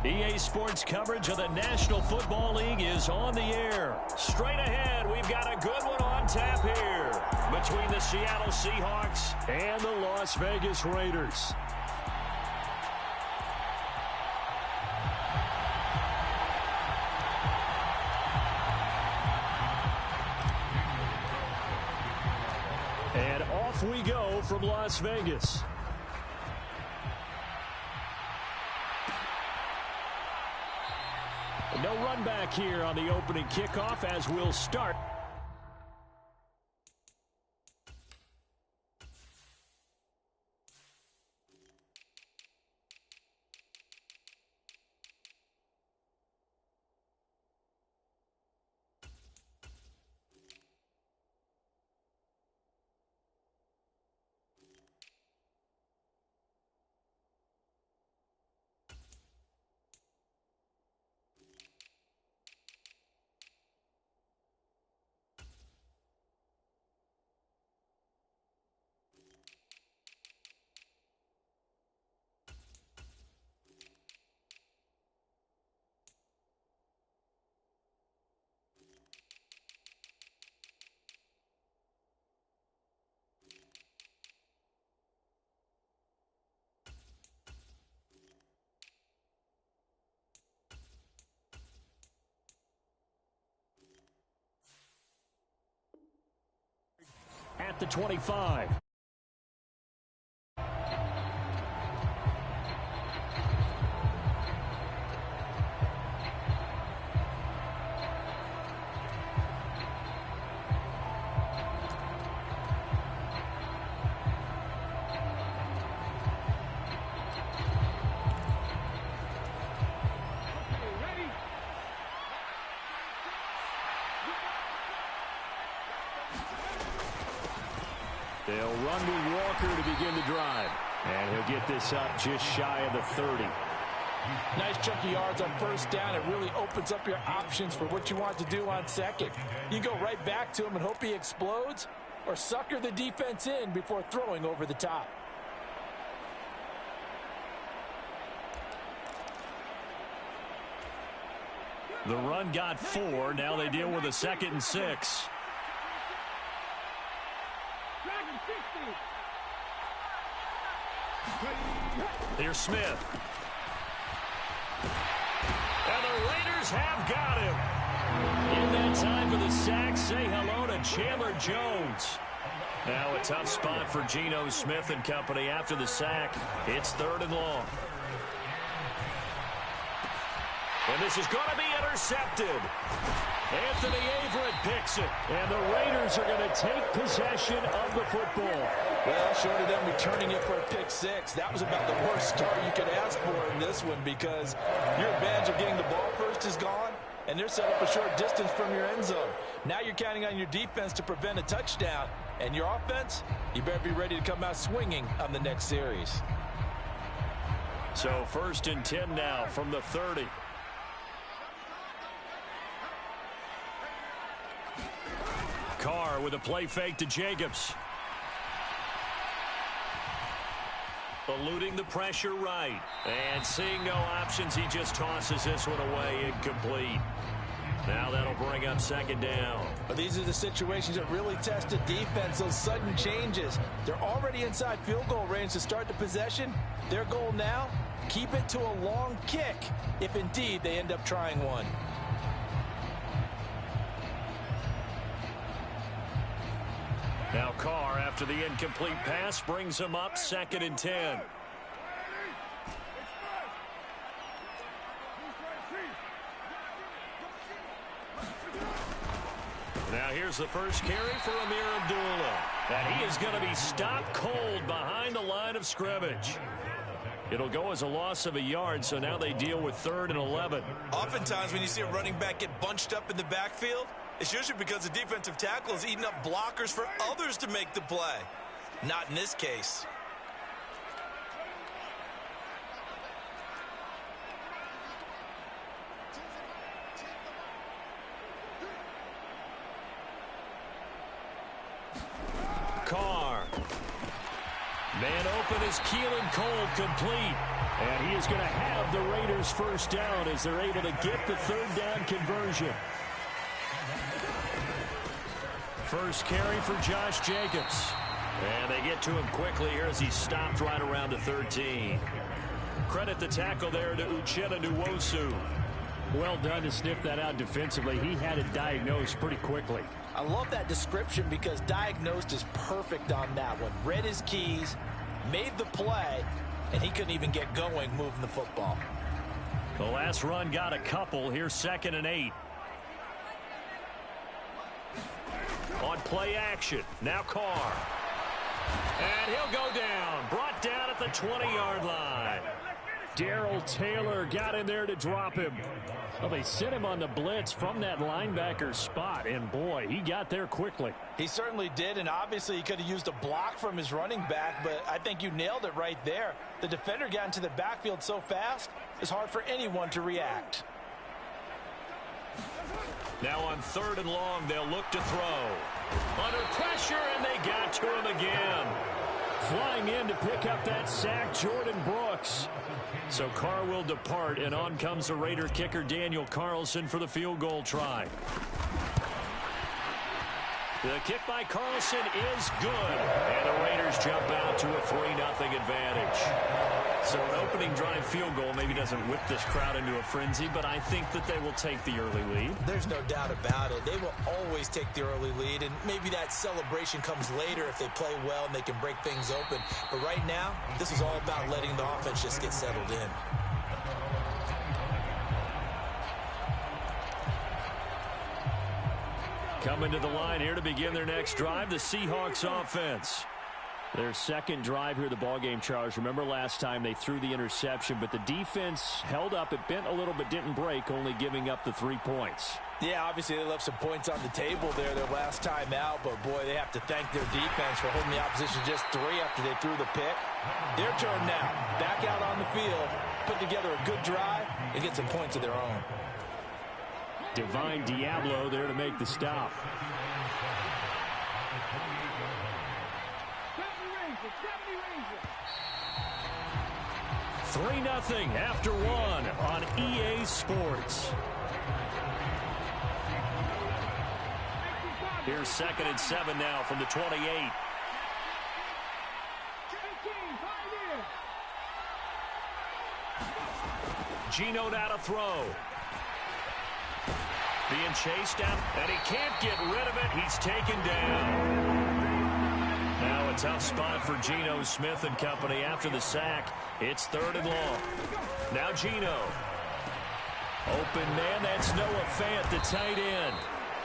EA Sports coverage of the National Football League is on the air. Straight ahead, we've got a good one on tap here between the Seattle Seahawks and the Las Vegas Raiders. And off we go from Las Vegas. No run back here on the opening kickoff as we'll start. At the 25. They'll run with Walker to begin the drive. And he'll get this up just shy of the 30. Nice chunky yards on first down. It really opens up your options for what you want to do on second. You can go right back to him and hope he explodes, or sucker the defense in before throwing over the top. The run got 4. Now they deal with a 2nd and 6. Here's Smith. And the Raiders have got him. In that time for the sack, say hello to Chandler Jones. Now a tough spot for Geno Smith and company after the sack. It's 3rd and long. And this is going to be intercepted. Anthony Averett picks it. And the Raiders are going to take possession of the football. Well, short of them returning it for a pick 6, that was about the worst start you could ask for in this one, because your advantage of getting the ball first is gone, and they're set up a short distance from your end zone. Now you're counting on your defense to prevent a touchdown, and your offense, you better be ready to come out swinging on the next series. So 1st and 10 now from the 30. Carr with a play fake to Jacobs. Eluding the pressure right. And seeing no options, he just tosses this one away incomplete. Now that'll bring up 2nd down. But these are the situations that really test the defense, those sudden changes. They're already inside field goal range to start the possession. Their goal now, keep it to a long kick, if indeed they end up trying one. Now Carr, after the incomplete pass, brings him up 2nd and 10. Now here's the first carry for Amir Abdullah. And he is going to be stopped cold behind the line of scrimmage. It'll go as a loss of a yard, so now they deal with 3rd and 11. Oftentimes when you see a running back get bunched up in the backfield, it's usually because the defensive tackle is eating up blockers for others to make the play. Not in this case. Carr. Man open is Keelan Cole, complete. And he is going to have the Raiders first down as they're able to get the third down conversion. First carry for Josh Jacobs. And they get to him quickly here as he's stopped right around the 13. Credit the tackle there to Uchenna Nwosu. Well done to sniff that out defensively. He had it diagnosed pretty quickly. I love that description because diagnosed is perfect on that one. Read his keys, made the play, and he couldn't even get going moving the football. The last run got a couple. Here's 2nd and 8. On play action. Now Carr. And he'll go down. Brought down at the 20-yard line. Darrell Taylor got in there to drop him. Well, they sent him on the blitz from that linebacker spot, and boy, he got there quickly. He certainly did, and obviously he could have used a block from his running back, but I think you nailed it right there. The defender got into the backfield so fast, it's hard for anyone to react. Now on 3rd and long, they'll look to throw. Under pressure, and they got to him again. Flying in to pick up that sack, Jordan Brooks. So Carr will depart, and on comes the Raider kicker Daniel Carlson for the field goal try. The kick by Carlson is good, and the Raiders jump out to a 3-0 advantage. So an opening drive field goal maybe doesn't whip this crowd into a frenzy, but I think that they will take the early lead. There's no doubt about it. They will always take the early lead, and maybe that celebration comes later if they play well and they can break things open. But right now, this is all about letting the offense just get settled in. Coming to the line here to begin their next drive, the Seahawks offense. Their second drive here, the ballgame, Charles. Remember last time they threw the interception, but the defense held up. It bent a little but didn't break, only giving up the 3 points. Yeah, obviously they left some points on the table there their last time out, but boy, they have to thank their defense for holding the opposition just 3 after they threw the pick. Their turn now. Back out on the field, put together a good drive, and get some points of their own. Divine Diablo there to make the stop. Three 3-0 after 1 on EA Sports. Here's 2nd and 7 now from the 28. Geno now to throw. Being chased down, and he can't get rid of it. He's taken down. Now a tough spot for Geno Smith and company after the sack. It's 3rd and long. Now Geno. Open man, that's Noah Fant, the tight end.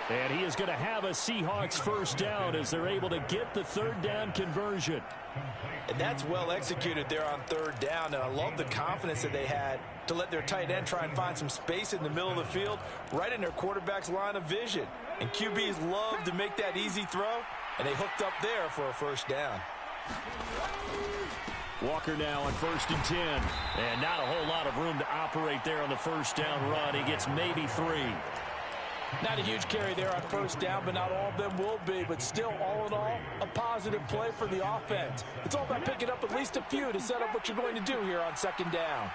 And he is going to have a Seahawks first down as they're able to get the 3rd down conversion. And that's well executed there on 3rd down, and I love the confidence that they had to let their tight end try and find some space in the middle of the field, right in their quarterback's line of vision. And QBs love to make that easy throw, and they hooked up there for a first down. Walker now on 1st and 10, and not a whole lot of room to operate there on the first down run. He gets maybe 3. Not a huge carry there on 1st down, but not all of them will be. But still, all in all, a positive play for the offense. It's all about picking up at least a few to set up what you're going to do here on 2nd down.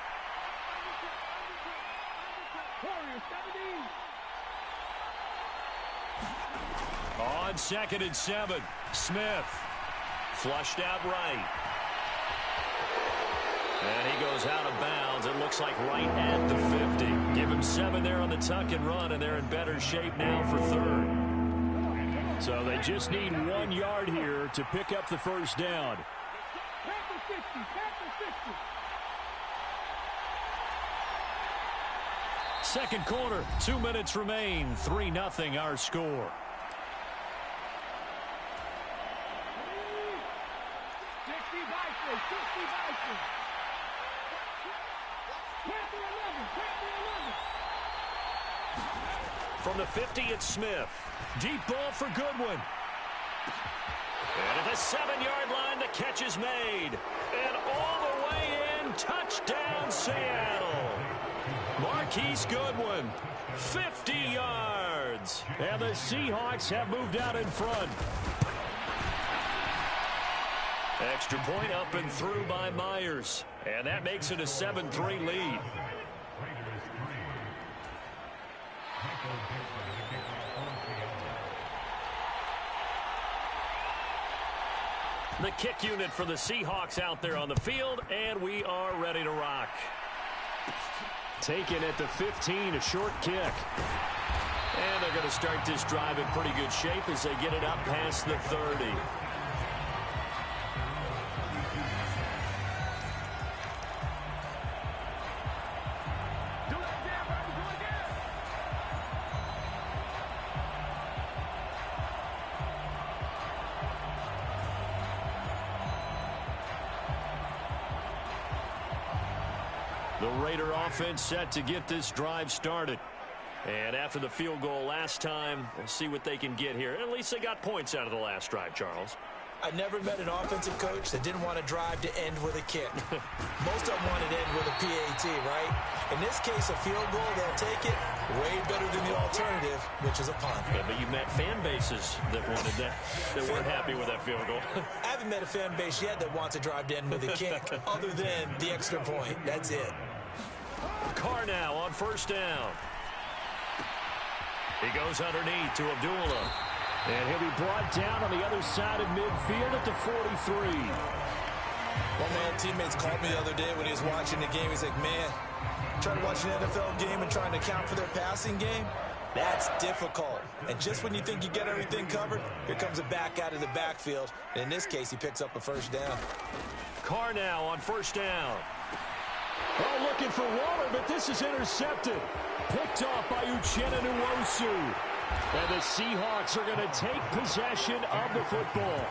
On 2nd and 7, Smith flushed out right. And he goes out of bounds. It looks like right at the 50. Give him 7 there on the tuck and run, and they're in better shape now for 3rd. So they just need 1 yard here to pick up the first down. Second quarter, 2 minutes remain. 3-0 our score. From the 50, it's Smith. Deep ball for Goodwin. And at the 7-yard line, the catch is made. And all the way in, touchdown Seattle. Marquise Goodwin, 50 yards. And the Seahawks have moved out in front. Extra point up and through by Myers. And that makes it a 7-3 lead. The kick unit for the Seahawks out there on the field, and we are ready to rock. Taken at the 15, a short kick. And they're going to start this drive in pretty good shape as they get it up past the 30. The Raider offense set to get this drive started. And after the field goal last time, we'll see what they can get here. At least they got points out of the last drive, Charles. I never met an offensive coach that didn't want a drive to end with a kick. Most of them want it to end with a PAT, right? In this case, a field goal, they'll take it way better than the alternative, which is a punt. Yeah, but you met fan bases that wanted that weren't happy with that field goal. I haven't met a fan base yet that wants a drive to end with a kick, other than the extra point. That's it. Carr now on first down. He goes underneath to Abdullah. And he'll be brought down on the other side of midfield at the 43. One of my old teammates called me the other day when he was watching the game. He's like, man, trying to watch an NFL game and trying to account for their passing game, that's difficult. And just when you think you get everything covered, here comes a back out of the backfield. And in this case, he picks up a first down. Carr now on first down. Oh, looking for Waller, but this is intercepted. Picked off by Uchenna Nwosu. And the Seahawks are going to take possession of the football.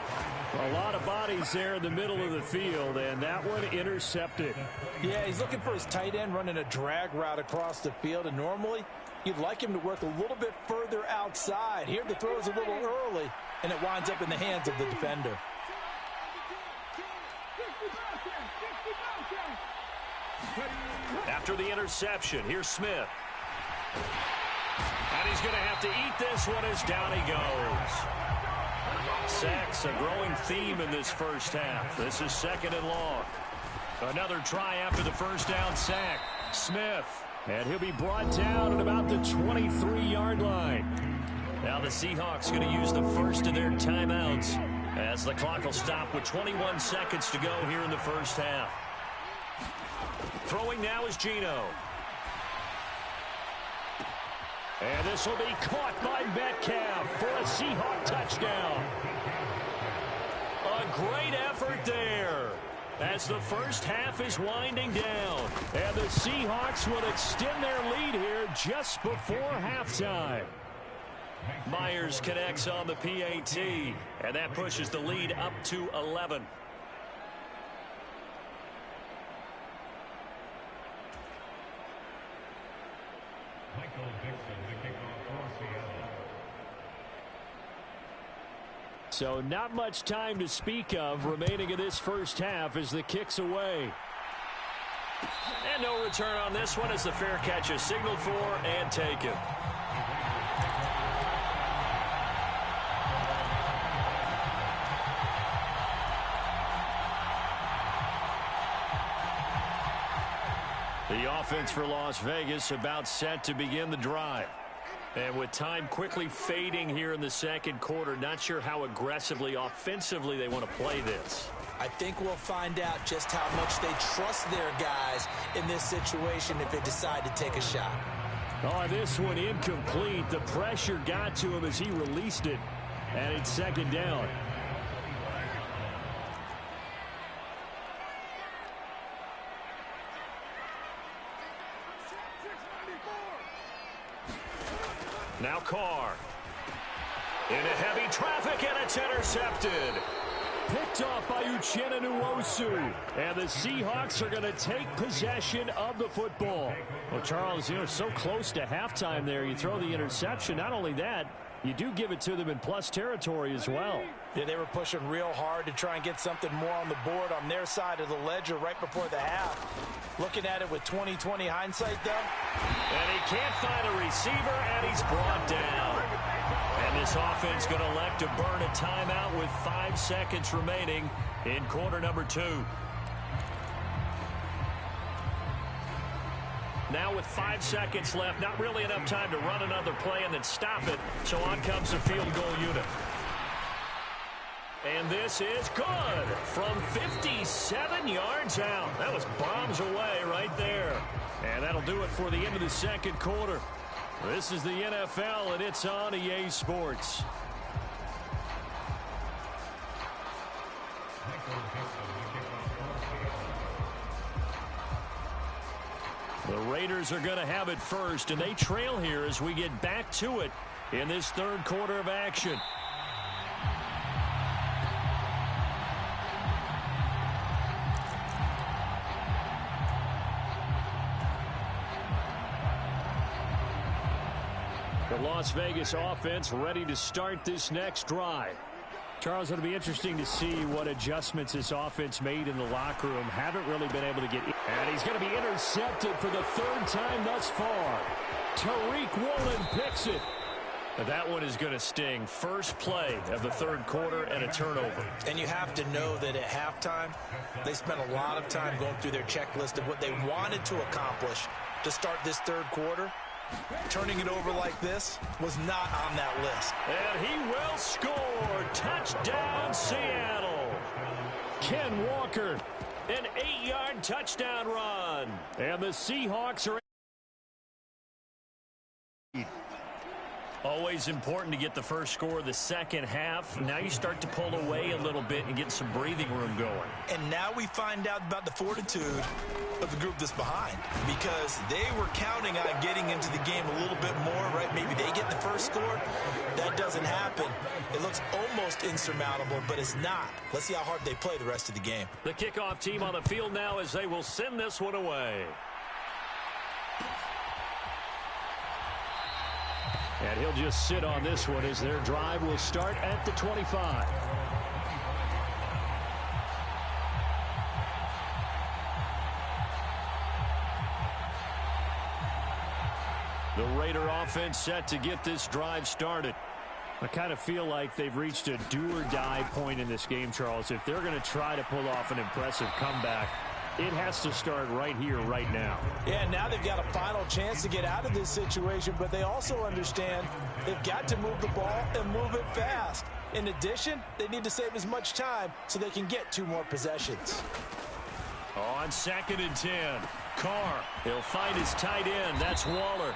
A lot of bodies there in the middle of the field, and that one intercepted. Yeah, he's looking for his tight end running a drag route across the field, and normally you'd like him to work a little bit further outside. Here the throw is a little early, and it winds up in the hands of the defender. After the interception, here's Smith. And he's going to have to eat this one as down he goes. Sacks, a growing theme in this first half. This is second and long. Another try after the first down sack. Smith. And he'll be brought down at about the 23-yard line. Now the Seahawks going to use the first of their timeouts as the clock will stop with 21 seconds to go here in the first half. Throwing now is Geno. And this will be caught by Metcalf for a Seahawk touchdown. A great effort there as the first half is winding down. And the Seahawks will extend their lead here just before halftime. Myers connects on the PAT, and that pushes the lead up to 11. So not much time to speak of remaining in this first half as the kick's away. And no return on this one as the fair catch is signaled for and taken. The offense for Las Vegas about set to begin the drive. And with time quickly fading here in the second quarter, not sure how aggressively, offensively they want to play this. I think we'll find out just how much they trust their guys in this situation if they decide to take a shot. Oh, this one incomplete. The pressure got to him as he released it. And it's second down. Now Carr. Into heavy traffic, and it's intercepted. Picked off by Uchenna Nwosu. And the Seahawks are going to take possession of the football. Well, Charles, you know, so close to halftime there. You throw the interception. Not only that, you do give it to them in plus territory as well. Yeah, they were pushing real hard to try and get something more on the board on their side of the ledger right before the half. Looking at it with 20/20 hindsight, though. And he can't find a receiver, and he's brought down. And this offense going to elect to burn a timeout with 5 seconds remaining in quarter number 2. Now with 5 seconds left, not really enough time to run another play and then stop it. So on comes the field goal unit. And this is good from 57 yards out. That was bombs away right there. And that'll do it for the end of the second quarter. This is the NFL, and it's on EA Sports. The Raiders are going to have it first, and they trail here as we get back to it in this third quarter of action. The Las Vegas offense ready to start this next drive. Charles, it'll be interesting to see what adjustments this offense made in the locker room. Haven't really been able to get in. And he's going to be intercepted for the third time thus far. Tariq Woolen picks it. And that one is going to sting. First play of the third quarter and a turnover. And you have to know that at halftime, they spent a lot of time going through their checklist of what they wanted to accomplish to start this third quarter. Turning it over like this was not on that list. And he will score. Touchdown, Seattle. Ken Walker, an 8-yard touchdown run. And the Seahawks are... Always important to get the first score of the second half. Now you start to pull away a little bit and get some breathing room going. And now we find out about the fortitude of the group that's behind, because they were counting on getting into the game a little bit more, right? Maybe they get the first score. That doesn't happen. It looks almost insurmountable, but it's not. Let's see how hard they play the rest of the game. The kickoff team on the field now as they will send this one away. And he'll just sit on this one as their drive will start at the 25. The Raider offense set to get this drive started. I kind of feel like they've reached a do-or-die point in this game, Charles. If they're going to try to pull off an impressive comeback, it has to start right here, right now. Yeah, now they've got a final chance to get out of this situation, but they also understand they've got to move the ball and move it fast. In addition, they need to save as much time so they can get 2 more possessions. On 2nd and 10, Carr, he'll find his tight end. That's Waller.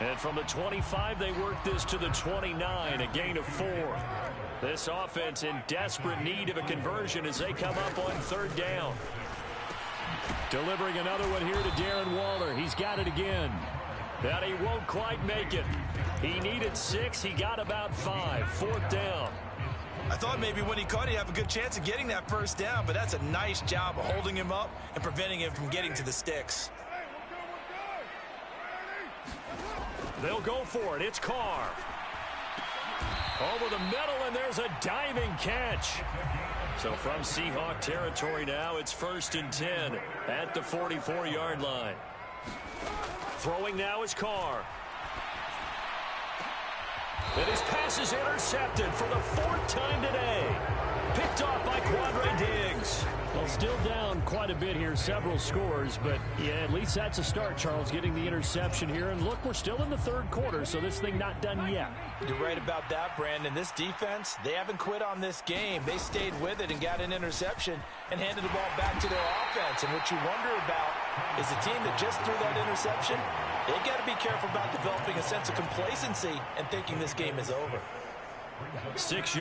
And from the 25, they work this to the 29, a gain of 4. This offense in desperate need of a conversion as they come up on 3rd down. Delivering another one here to Darren Waller. He's got it again. And he won't quite make it. He needed 6. He got about 5. 4th down. I thought maybe when he caught it, he'd have a good chance of getting that first down, but that's a nice job of holding him up and preventing him from getting to the sticks. They'll go for it. It's Carr. Over the middle, and there's a diving catch. So from Seahawk territory now, it's 1st and 10 at the 44-yard line. Throwing now is Carr. And his pass is intercepted for the 4th time today. Picked off by Quandre Diggs. Well, still down quite a bit here, several scores, but yeah, at least that's a start, Charles, getting the interception here. And look, we're still in the 3rd quarter, so this thing not done yet. You're right about that, Brandon. This defense, they haven't quit on this game. They stayed with it and got an interception and handed the ball back to their offense. And what you wonder about is the team that just threw that interception, they got to be careful about developing a sense of complacency and thinking this game is over. 6